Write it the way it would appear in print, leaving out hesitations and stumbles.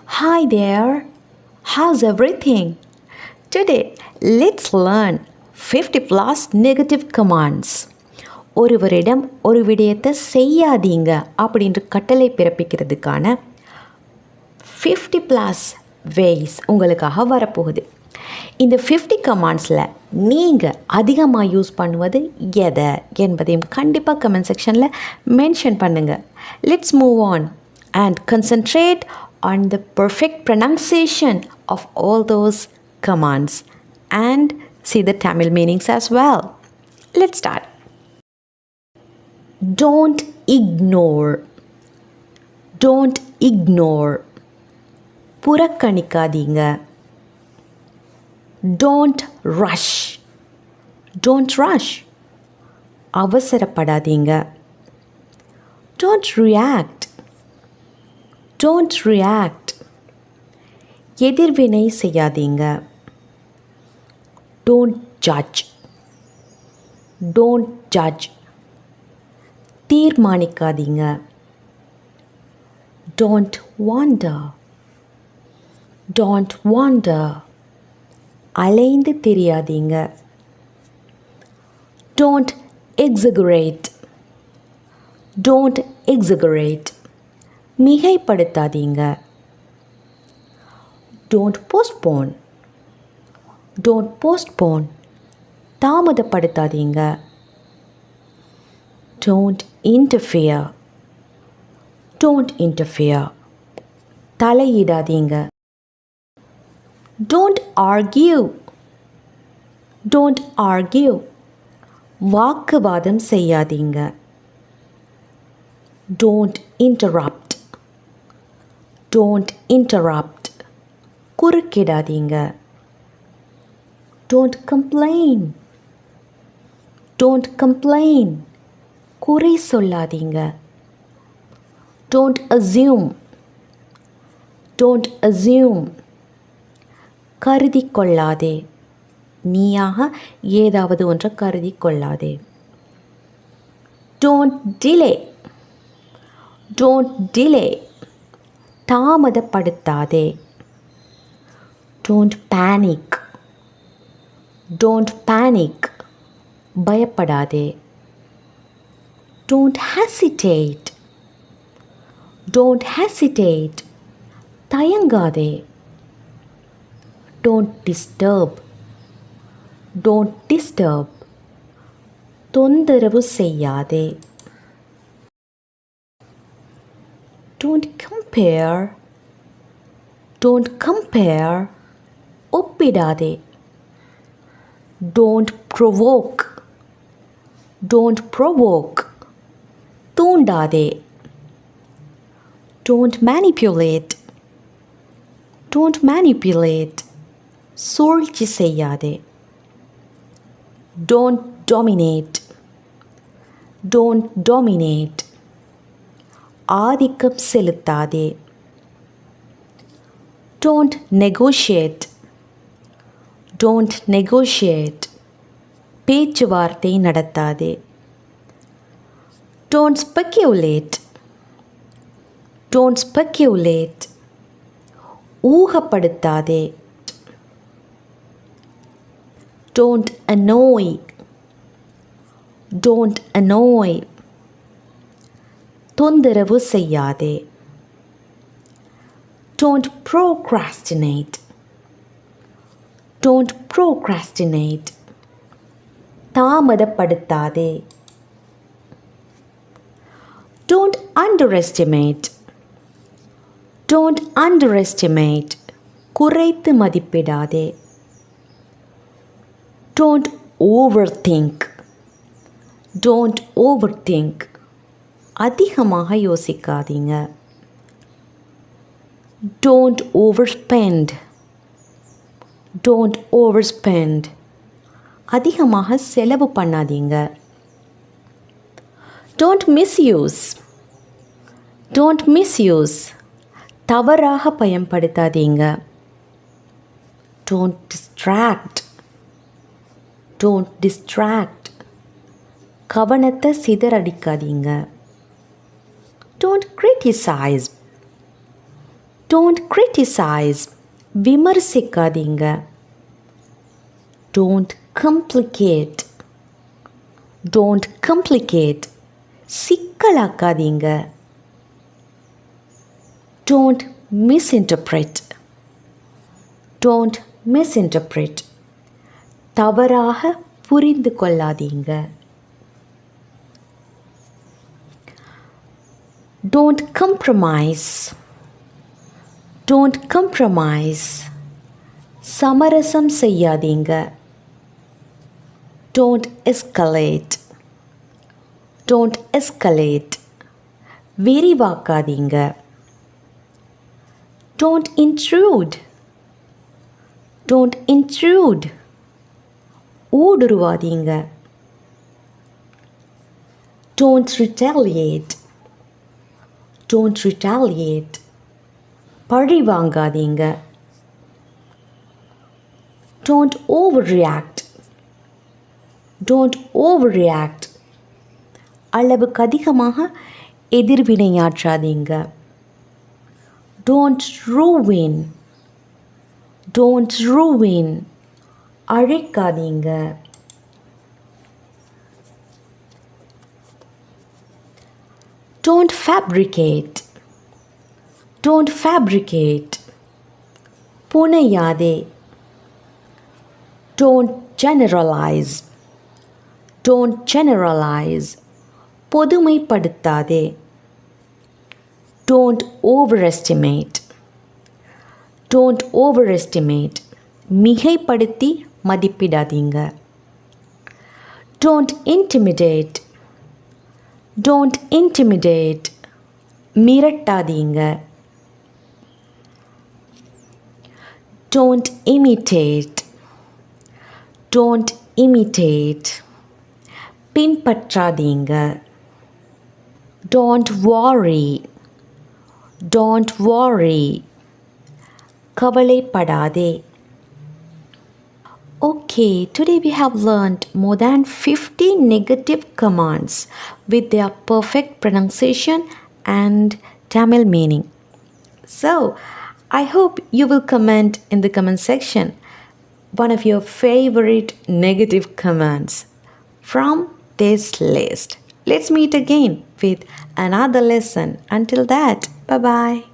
Hi there, how's everything? Today, let's learn 50 plus negative commands. ஒருவரிடம் ஒரு விடயத்தை செய்யாதீங்க அப்படின்ற கட்டளை பிறப்பிக்கிறதுக்கான 50 ப்ளஸ் வேஸ் உங்களுக்காக வரப்போகுது. இந்த 50 கமாண்ட்ஸில் நீங்கள் அதிகமாக யூஸ் பண்ணுவது எதை என்பதையும் கண்டிப்பாக கமெண்ட் செக்ஷனில் மென்ஷன் பண்ணுங்கள். Let's move on and concentrate on the perfect pronunciation of all those commands and see the Tamil meanings as well. Let's start. Don't ignore. Don't ignore. புறக்கணிக்காதீங்க. Don't rush. Don't rush. அவசரப்படாதீங்க. Don't react. Don't react. எதிர்வினை செய்யாதீங்க. Don't judge. Don't judge. தீர்மானிக்காதீங்க. Don't wonder. Don't wonder. அலைந்து திரியாதீங்க. Don't exaggerate. Don't exaggerate. மிகைப்படுத்தாதீங்க. Don't postpone. Don't postpone. தாமதப்படுத்தாதீங்க. Don't interfere. Don't interfere. தலையிடாதீங்க. Don't argue. Don't argue. வாக்குவாதம் செய்யாதீங்க. Don't interrupt. Don't interrupt. குறுக்கிடாதீங்க. Don't complain. Don't complain. குறை சொல்லாதீங்க. Don't assume. Don't assume. கருதி கொள்ளாதே. நீயாக ஏதாவது ஒன்றை கருதி கொள்ளாதே. Don't delay. Don't delay. தாமதப்படுத்தாதே. Don't panic. Don't panic. பயப்படாதே. Don't hesitate. Don't hesitate. தயங்காதே. Don't disturb. Don't disturb. தொந்தரவு செய்யாதே. Don't compare. Don't compare. ஒப்பிடாதே. Don't provoke. Don't provoke. தூண்டாதே. Don't manipulate. Don't manipulate. சூழ்ச்சி செய்யாதே. Don't dominate. Don't dominate. ஆதிக்கம் செலுத்தாதே. Don't negotiate. Don't negotiate. பேச்சுவார்த்தை நடத்தாதே. Don't speculate. Don't speculate. ஊகப்படுத்தாதே. Don't annoy. Don't annoy. தொந்தரவு செய்யாதே. Don't procrastinate. Don't procrastinate. தாமதப்படுத்தாதே. Don't underestimate. Don't underestimate. குறைத்து மதிப்பிடாதே. Don't overthink. Don't overthink. அதிகமாக யோசிக்காதீங்க. Don't overspend. Don't overspend. அதிகமாக செலவு பண்ணாதீங்க. Don't misuse. Don't misuse. தவறாக பயன்படுத்தாதீங்க. Don't distract. Don't distract. கவனத்தை சிதறடிக்காதீங்க. Don't criticize. Don't criticize. விமர்சிக்காதீங்க. Don't complicate. Don't complicate. சிக்கலாக்காதீங்க. Don't misinterpret. Don't misinterpret. தவறாக புரிந்து கொள்ளாதீங்க. Don't compromise. Don't compromise. சமரசம் செய்யாதீங்க. Don't escalate. Don't escalate. விரிவாக்காதீங்க. Don't intrude. Don't intrude. ஊடுருவாதீங்க. Don't retaliate. Don't retaliate. பழி வாங்காதீங்க. Don't overreact. Don't overreact. அளவுக்கு அதிகமாக எதிர்வினையாற்றாதீங்க. Don't ruin. Don't ruin. அழைக்காதீங்க. Don't fabricate. Don't fabricate. புனையாதே. Don't generalize. Don't generalize. பொதுமைப்படுத்தாதே. Don't overestimate. Don't overestimate. மிகைப்படுத்தி மதிப்பிடாதீங்க. Don't intimidate. Don't intimidate. மிரட்டாதீங்க. Don't imitate. Don't imitate. பின்பற்றாதீங்க. Don't worry. Don't worry. கவலைப்படாதே. Okay, today we have learned more than 50 negative commands with their perfect pronunciation and Tamil meaning. So, I hope you will comment in the comment section one of your favorite negative commands from this list. Let's meet again with another lesson. Until that, bye-bye.